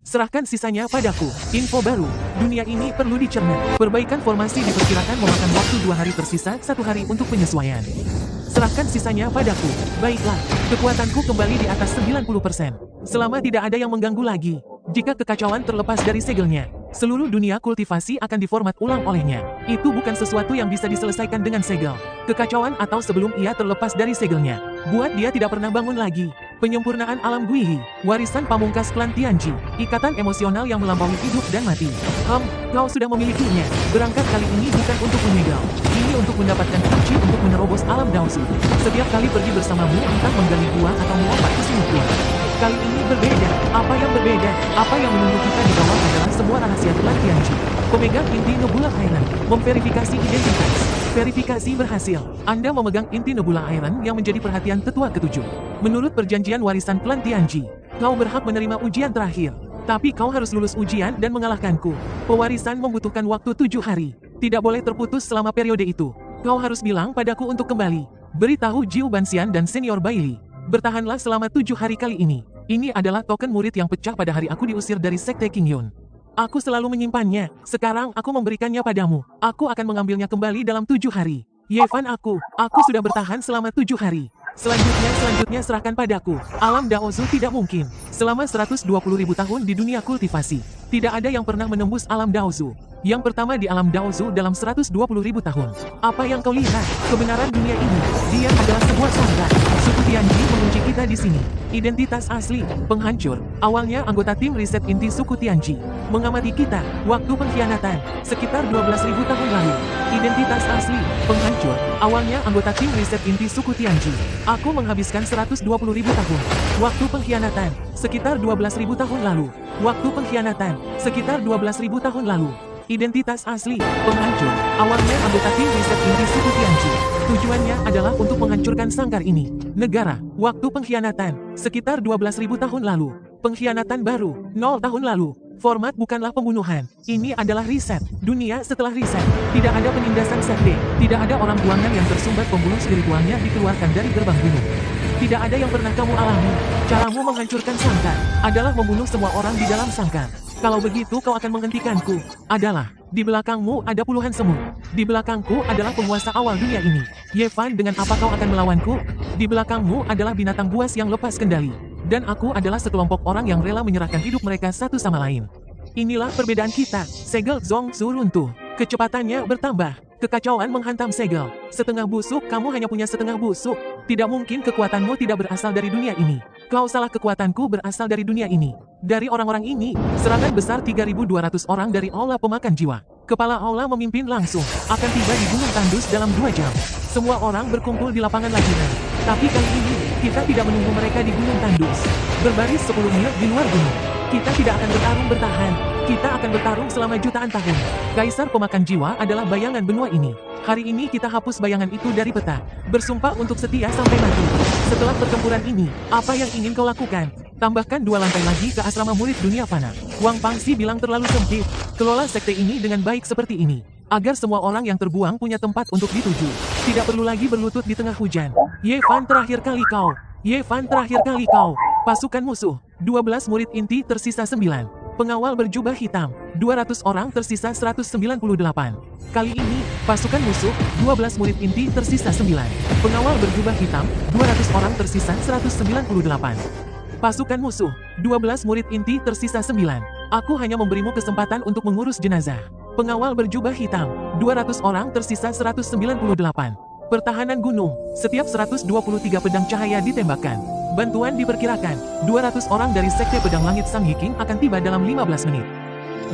Serahkan sisanya padaku. Info baru, dunia ini perlu dicerna. Perbaikan formasi diperkirakan memakan waktu 2 hari tersisa 1 hari untuk penyesuaian. Serahkan sisanya padaku. Baiklah, kekuatanku kembali di atas 90%. Selama tidak ada yang mengganggu lagi. Jika kekacauan terlepas dari segelnya, seluruh dunia kultivasi akan diformat ulang olehnya. Itu bukan sesuatu yang bisa diselesaikan dengan segel. Kekacauan atau sebelum ia terlepas dari segelnya, buat dia tidak pernah bangun lagi. Penyempurnaan alam Guihi, warisan pamungkas klan Tianji, ikatan emosional yang melampaui hidup dan mati. Kau sudah memilikinya. Berangkat kali ini bukan untuk menyegel. Ini untuk mendapatkan kunci untuk menerobos alam Daosu. Setiap kali pergi bersamamu entah menggali gua atau melompat ke sumur gua. Kali ini berbeda. Apa yang berbeda? Apa yang menunggu kita di bawah adalah semua rahasia klan Tianji. Pemegang inti Nebula Iron, memverifikasi identitas. Verifikasi berhasil. Anda memegang inti Nebula Iron yang menjadi perhatian tetua ketujuh. Menurut perjanjian warisan klan Tianji, kau berhak menerima ujian terakhir. Tapi kau harus lulus ujian dan mengalahkanku. Pewarisan membutuhkan waktu 7 hari. Tidak boleh terputus selama periode itu. Kau harus bilang padaku untuk kembali. Beritahu Jiu Banxian dan Senior Bailey. Bertahanlah selama 7 hari kali ini. Ini adalah token murid yang pecah pada hari aku diusir dari Sekte King Yun. Aku selalu menyimpannya. Sekarang aku memberikannya padamu. Aku akan mengambilnya kembali dalam 7 hari. Yevan aku sudah bertahan selama 7 hari. Selanjutnya serahkan padaku. Alam Daozu tidak mungkin. Selama 120.000 tahun di dunia kultivasi, tidak ada yang pernah menembus alam Daozu. Yang pertama di alam Daozu dalam 120.000 tahun. Apa yang kau lihat? Kebenaran dunia ini. Dia adalah sebuah sangkar. Suku Tianji mengunci kita di sini. Identitas asli, penghancur. Awalnya anggota tim riset inti suku Tianji. Mengamati kita, waktu pengkhianatan, sekitar 12.000 tahun lalu. Identitas asli, penghancur. Awalnya anggota tim riset inti suku Tianji. Aku menghabiskan 120.000 tahun. Waktu pengkhianatan, sekitar 12.000 tahun lalu. Waktu pengkhianatan, sekitar 12.000 tahun lalu. Identitas asli, penghancur. Awalnya anggota tim riset inti suku Tianji. Tujuannya adalah untuk menghancurkan sangkar ini. Negara, waktu pengkhianatan, sekitar 12.000 tahun lalu. Pengkhianatan baru, 0 tahun lalu. Format bukanlah pembunuhan. Ini adalah riset. Dunia setelah riset. Tidak ada penindasan sekte. Tidak ada orang buangan yang tersumbat pembunuh spiritualnya dikeluarkan dari gerbang gunung. Tidak ada yang pernah kamu alami. Caramu menghancurkan sangkar adalah membunuh semua orang di dalam sangkar. Kalau begitu kau akan menghentikanku. Adalah, di belakangmu ada puluhan semut. Di belakangku adalah penguasa awal dunia ini. Yevan, dengan apa kau akan melawanku? Di belakangmu adalah binatang buas yang lepas kendali. Dan aku adalah sekelompok orang yang rela menyerahkan hidup mereka satu sama lain. Inilah perbedaan kita. Segel Zhongzu runtuh. Kecepatannya bertambah. Kekacauan menghantam segel. Setengah busuk, kamu hanya punya setengah busuk. Tidak mungkin kekuatanmu tidak berasal dari dunia ini. Kau salah, kekuatanku berasal dari dunia ini. Dari orang-orang ini, serangan besar 3.200 orang dari Aula Pemakan Jiwa. Kepala Aula memimpin langsung, akan tiba di Gunung Tandus dalam 2 jam. Semua orang berkumpul di lapangan lajinan. Tapi kali ini, kita tidak menunggu mereka di Gunung Tandus. Berbaris 10 mil di luar gunung. Kita tidak akan bertarung bertahan. Kita akan bertarung selama jutaan tahun. Kaisar Pemakan Jiwa adalah bayangan benua ini. Hari ini kita hapus bayangan itu dari peta. Bersumpah untuk setia sampai mati. Setelah pertempuran ini, apa yang ingin kau lakukan? Tambahkan 2 lantai lagi ke asrama murid dunia fana. Wang Pangxi bilang terlalu sempit. Kelola sekte ini dengan baik seperti ini. Agar semua orang yang terbuang punya tempat untuk dituju. Tidak perlu lagi berlutut di tengah hujan. Yevan, terakhir kali kau. Yevan, terakhir kali kau. Pasukan musuh. 12 murid inti tersisa 9. Pengawal berjubah hitam, 200 orang tersisa 198. Kali ini, pasukan musuh, 12 murid inti tersisa 9. Pengawal berjubah hitam, 200 orang tersisa 198. Pasukan musuh, 12 murid inti tersisa 9. Aku hanya memberimu kesempatan untuk mengurus jenazah. Pengawal berjubah hitam, 200 orang tersisa 198. Pertahanan gunung, setiap 123 pedang cahaya ditembakkan. Bantuan diperkirakan, 200 orang dari Sekte Pedang Langit Sang Yiking akan tiba dalam 15 menit.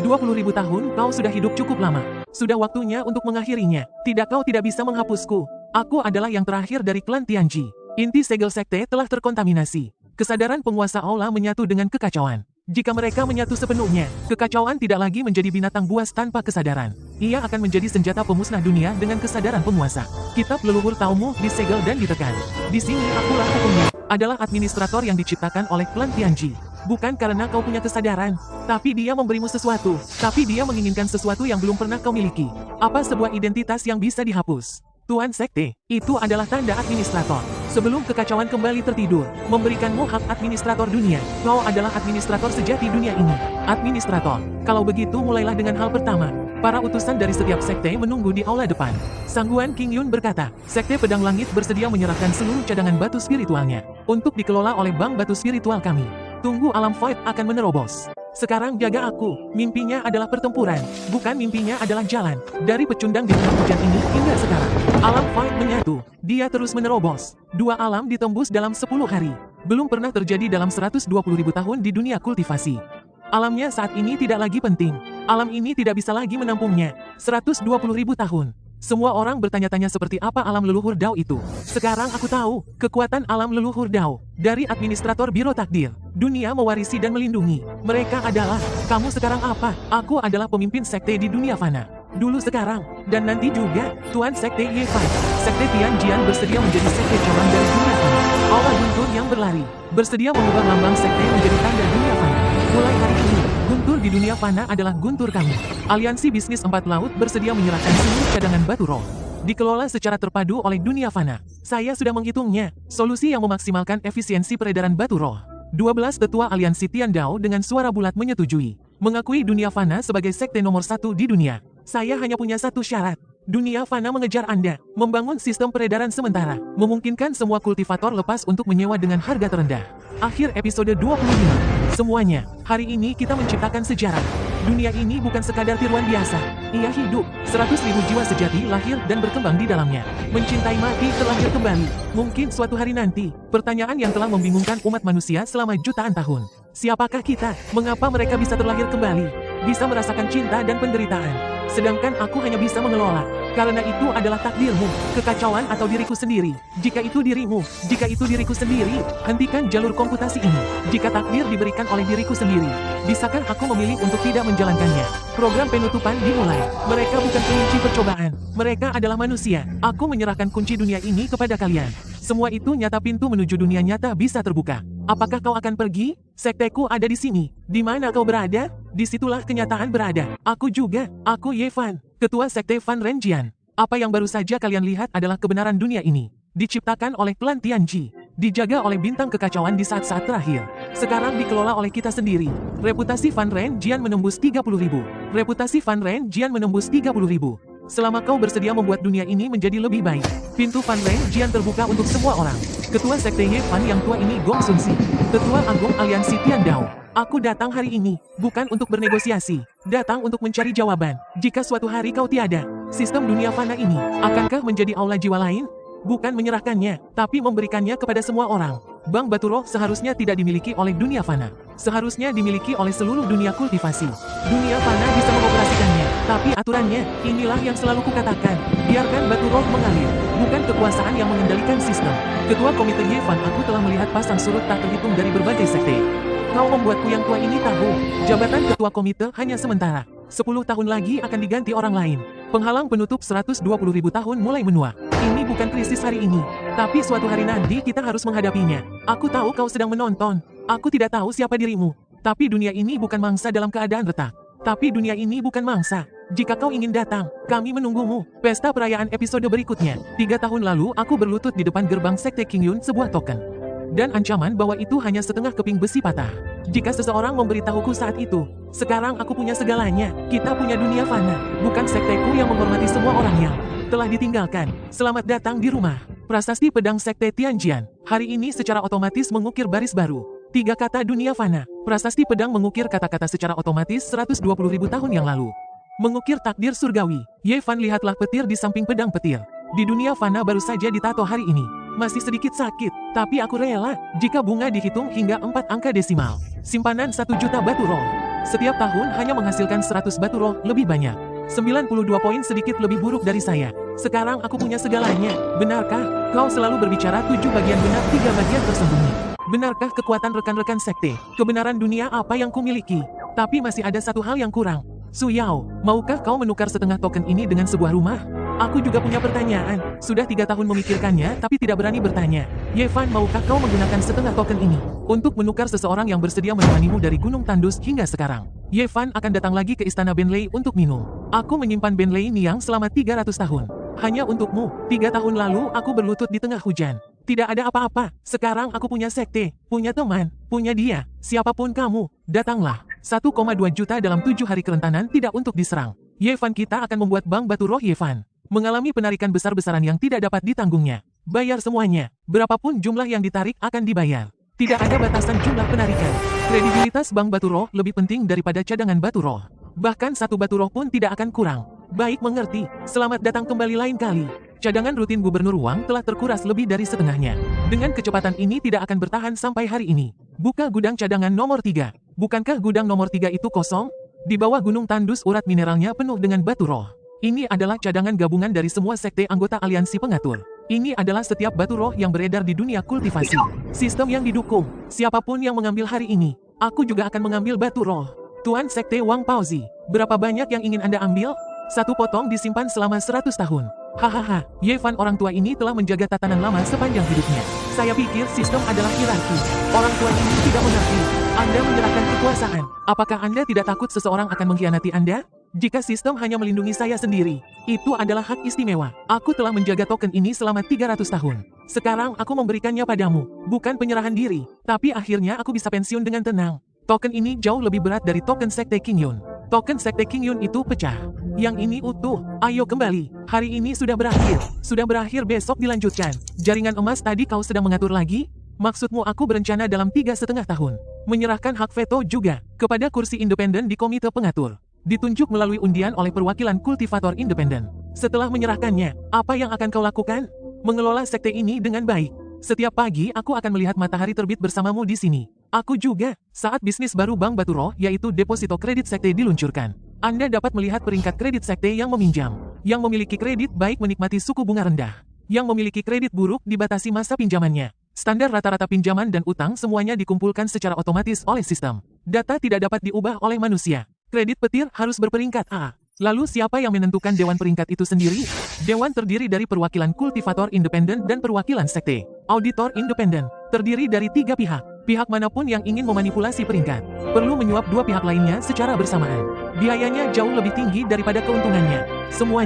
20.000 tahun kau sudah hidup cukup lama. Sudah waktunya untuk mengakhirinya. Tidak, kau tidak bisa menghapusku. Aku adalah yang terakhir dari klan Tianji. Inti segel sekte telah terkontaminasi. Kesadaran penguasa aula menyatu dengan kekacauan. Jika mereka menyatu sepenuhnya, kekacauan tidak lagi menjadi binatang buas tanpa kesadaran. Ia akan menjadi senjata pemusnah dunia dengan kesadaran penguasa. Kitab leluhur Taumu disegel dan ditekan. Di sini akulah hukumnya. Adalah administrator yang diciptakan oleh klan Tianji. Bukan karena kau punya kesadaran, tapi dia memberimu sesuatu. Tapi dia menginginkan sesuatu yang belum pernah kau miliki. Apa sebuah identitas yang bisa dihapus? Tuan Sekte, itu adalah tanda administrator. Sebelum kekacauan kembali tertidur, memberikanmu hak administrator dunia. Kau adalah administrator sejati dunia ini. Administrator, kalau begitu mulailah dengan hal pertama. Para utusan dari setiap sekte menunggu di aula depan. Sangguan King Yun berkata, Sekte Pedang Langit bersedia menyerahkan seluruh cadangan batu spiritualnya untuk dikelola oleh bank batu spiritual kami. Tunggu alam void akan menerobos. Sekarang jaga aku. Mimpinya adalah pertempuran, bukan mimpinya adalah jalan. Dari pecundang di tengah hujan ini hingga sekarang, alam void menyatu. Dia terus menerobos. Dua alam ditembus dalam 10 hari. Belum pernah terjadi dalam 120.000 tahun di dunia kultivasi. Alamnya saat ini tidak lagi penting. Alam ini tidak bisa lagi menampungnya. 120.000 tahun. Semua orang bertanya-tanya seperti apa alam leluhur Dao itu. Sekarang aku tahu, kekuatan alam leluhur Dao. Dari administrator Biro Takdir, dunia mewarisi dan melindungi. Mereka adalah, kamu sekarang apa? Aku adalah pemimpin sekte di dunia fana. Dulu, sekarang, dan nanti juga, Tuan Sekte Yefan. Sekte Tianjian bersedia menjadi sekte cabang dari dunia fana. Aula guntur yang berlari, bersedia mengubah lambang sekte menjadi tanda dunia fana. Mulai hari ini, guntur di dunia fana adalah guntur kami. Aliansi Bisnis Empat Laut bersedia menyerahkan seluruh cadangan batu roh. Dikelola secara terpadu oleh dunia fana. Saya sudah menghitungnya, solusi yang memaksimalkan efisiensi peredaran batu roh. 12 tetua aliansi Tian Dao dengan suara bulat menyetujui. Mengakui dunia fana sebagai sekte nomor 1 di dunia. Saya hanya punya satu syarat. Dunia fana mengejar Anda, membangun sistem peredaran sementara, memungkinkan semua kultivator lepas untuk menyewa dengan harga terendah. Akhir episode 25. Semuanya, hari ini kita menciptakan sejarah. Dunia ini bukan sekadar tiruan biasa. Ia hidup, 100.000 jiwa sejati lahir dan berkembang di dalamnya. Mencintai mati terlahir kembali. Mungkin suatu hari nanti, pertanyaan yang telah membingungkan umat manusia selama jutaan tahun. Siapakah kita? Mengapa mereka bisa terlahir kembali? Bisa merasakan cinta dan penderitaan. Sedangkan aku hanya bisa mengelola. Karena itu adalah takdirmu, kekacauan atau diriku sendiri. Jika itu dirimu, jika itu diriku sendiri, hentikan jalur komputasi ini. Jika takdir diberikan oleh diriku sendiri, bisakah aku memilih untuk tidak menjalankannya? Program penutupan dimulai. Mereka bukan kunci percobaan. Mereka adalah manusia. Aku menyerahkan kunci dunia ini kepada kalian. Semua itu nyata, pintu menuju dunia nyata bisa terbuka. Apakah kau akan pergi? Sekteku ada di sini. Di mana kau berada? Disitulah kenyataan berada. Aku juga. Aku Yefan, ketua sekte Fan Renjian. Apa yang baru saja kalian lihat adalah kebenaran dunia ini. Diciptakan oleh klan Tianji. Dijaga oleh bintang kekacauan di saat-saat terakhir. Sekarang dikelola oleh kita sendiri. Reputasi Fan Renjian menembus 30.000. Reputasi Fan Renjian menembus 30.000. Selama kau bersedia membuat dunia ini menjadi lebih baik, pintu Fan Renjian terbuka untuk semua orang. Ketua Sekte Yefan yang tua ini Gong Sunsi, Ketua Agung Aliansi Tian Dao. Aku datang hari ini, bukan untuk bernegosiasi, datang untuk mencari jawaban. Jika suatu hari kau tiada, sistem dunia fana ini, akankah menjadi aula jiwa lain? Bukan menyerahkannya, tapi memberikannya kepada semua orang. Bank Batu Roh seharusnya tidak dimiliki oleh dunia fana. Seharusnya dimiliki oleh seluruh dunia kultivasi. Dunia fana bisa mengoperasikannya, tapi aturannya, inilah yang selalu kukatakan. Biarkan Batu Roh mengalir, bukan kekuasaan yang mengendalikan sistem. Ketua Komite Yefan, aku telah melihat pasang surut tak terhitung dari berbagai sekte. Kau membuatku yang tua ini tahu, jabatan ketua komite hanya sementara. 10 tahun lagi akan diganti orang lain. Penghalang penutup 120.000 tahun mulai menua. Ini bukan krisis hari ini, tapi suatu hari nanti kita harus menghadapinya. Aku tahu kau sedang menonton. Aku tidak tahu siapa dirimu. Tapi dunia ini bukan mangsa dalam keadaan retak. Tapi dunia ini bukan mangsa. Jika kau ingin datang, kami menunggumu. Pesta perayaan episode berikutnya. 3 tahun lalu aku berlutut di depan gerbang Sekte King Yun, sebuah token dan ancaman bahwa itu hanya setengah keping besi patah. Jika seseorang memberitahuku saat itu, sekarang aku punya segalanya, kita punya dunia fana, bukan sekteku yang menghormati semua orang yang telah ditinggalkan. Selamat datang di rumah. Prasasti Pedang Sekte Tianjian, hari ini secara otomatis mengukir baris baru. 3 kata dunia fana. Prasasti Pedang mengukir kata-kata secara otomatis 120.000 tahun yang lalu. Mengukir takdir surgawi. Ye Fan, lihatlah petir di samping pedang petir. Di dunia fana baru saja ditato hari ini. Masih sedikit sakit, tapi aku rela. Jika bunga dihitung hingga 4 angka desimal. Simpanan 1 juta batu roh. Setiap tahun hanya menghasilkan 100 batu roh lebih banyak. 92 poin sedikit lebih buruk dari saya. Sekarang aku punya segalanya. Benarkah? Kau selalu berbicara 7 bagian benar, 3 bagian tersembunyi. Benarkah kekuatan rekan-rekan sekte? Kebenaran dunia apa yang kumiliki? Tapi masih ada satu hal yang kurang. Su Yao, maukah kau menukar setengah token ini dengan sebuah rumah? Aku juga punya pertanyaan. Sudah 3 tahun memikirkannya tapi tidak berani bertanya. Ye Fan, maukah kau menggunakan setengah token ini untuk menukar seseorang yang bersedia menemanimu dari Gunung Tandus hingga sekarang? Ye Fan akan datang lagi ke istana Benlei untuk minum. Aku menyimpan Benlei Niang selama 300 tahun. Hanya untukmu. 3 tahun lalu aku berlutut di tengah hujan. Tidak ada apa-apa. Sekarang aku punya sekte, punya teman, punya dia. Siapapun kamu, datanglah. 1,2 juta dalam 7 hari kerentanan tidak untuk diserang. Ye Fan, kita akan membuat bank batu roh Ye Fan. Mengalami penarikan besar-besaran yang tidak dapat ditanggungnya. Bayar semuanya. Berapapun jumlah yang ditarik akan dibayar. Tidak ada batasan jumlah penarikan. Kredibilitas bank batu roh lebih penting daripada cadangan batu roh. Bahkan 1 batu roh pun tidak akan kurang. Baik, mengerti. Selamat datang kembali lain kali. Cadangan rutin Gubernur Wang telah terkuras lebih dari setengahnya. Dengan kecepatan ini tidak akan bertahan sampai hari ini. Buka gudang cadangan nomor 3. Bukankah gudang nomor 3 itu kosong? Di bawah Gunung Tandus urat mineralnya penuh dengan batu roh. Ini adalah cadangan gabungan dari semua sekte anggota aliansi pengatur. Ini adalah setiap batu roh yang beredar di dunia kultivasi. Sistem yang didukung. Siapapun yang mengambil hari ini, aku juga akan mengambil batu roh. Tuan Sekte Wang Paozi, berapa banyak yang ingin Anda ambil? 1 potong disimpan selama 100 tahun. Hahaha, Ye Fan, orang tua ini telah menjaga tatanan lama sepanjang hidupnya. Saya pikir sistem adalah hierarki. Orang tua ini tidak mengerti. Anda menyerahkan kekuasaan. Apakah Anda tidak takut seseorang akan mengkhianati Anda? Jika sistem hanya melindungi saya sendiri, itu adalah hak istimewa. Aku telah menjaga token ini selama 300 tahun. Sekarang aku memberikannya padamu. Bukan penyerahan diri, tapi akhirnya aku bisa pensiun dengan tenang. Token ini jauh lebih berat dari token Sekte King Yun. Token Sekte King Yun itu pecah. Yang ini utuh. Ayo kembali. Hari ini sudah berakhir. Sudah berakhir, besok dilanjutkan. Jaringan emas tadi kau sedang mengatur lagi? Maksudmu aku berencana dalam 3,5 tahun. Menyerahkan hak veto juga kepada kursi independen di komite pengatur. Ditunjuk melalui undian oleh perwakilan kultivator independen. Setelah menyerahkannya, apa yang akan kau lakukan? Mengelola sekte ini dengan baik. Setiap pagi aku akan melihat matahari terbit bersamamu di sini. Aku juga, saat bisnis baru Bank Batu Roh yaitu Deposito Kredit Sekte diluncurkan. Anda dapat melihat peringkat kredit sekte yang meminjam. Yang memiliki kredit baik menikmati suku bunga rendah. Yang memiliki kredit buruk dibatasi masa pinjamannya. Standar rata-rata pinjaman dan utang semuanya dikumpulkan secara otomatis oleh sistem. Data tidak dapat diubah oleh manusia. Kredit petir harus berperingkat A. Lalu siapa yang menentukan dewan peringkat itu sendiri? Dewan terdiri dari perwakilan kultivator independen dan perwakilan sekte. Auditor independen terdiri dari 3 pihak. Pihak manapun yang ingin memanipulasi peringkat perlu menyuap 2 pihak lainnya secara bersamaan. Biayanya jauh lebih tinggi daripada keuntungannya. Semuanya